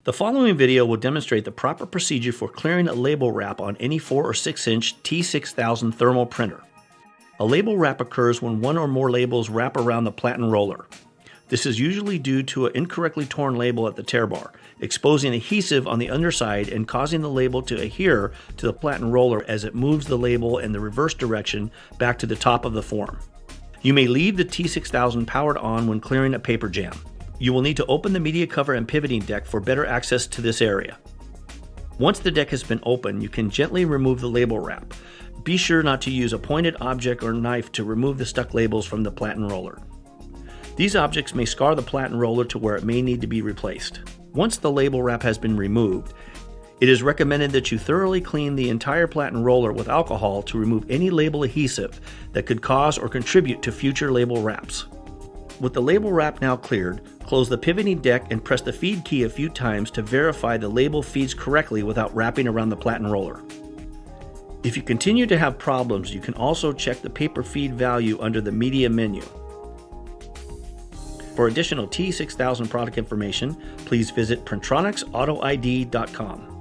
The following video will demonstrate the proper procedure for clearing a label wrap on any 4 or 6 inch T6000 thermal printer. A label wrap occurs when one or more labels wrap around the platen roller. This is usually due to an incorrectly torn label at the tear bar, exposing adhesive on the underside and causing the label to adhere to the platen roller as it moves the label in the reverse direction back to the top of the form. You may leave the T6000 powered on when clearing a paper jam. You will need to open the media cover and pivoting deck for better access to this area. Once the deck has been opened, you can gently remove the label wrap. Be sure not to use a pointed object or knife to remove the stuck labels from the platen roller. These objects may scar the platen roller to where it may need to be replaced. Once the label wrap has been removed, it is recommended that you thoroughly clean the entire platen roller with alcohol to remove any label adhesive that could cause or contribute to future label wraps. With the label wrap now cleared, close the pivoting deck and press the feed key a few times to verify the label feeds correctly without wrapping around the platen roller. If you continue to have problems, you can also check the paper feed value under the media menu. For additional T6000 product information, please visit printronixautoid.com.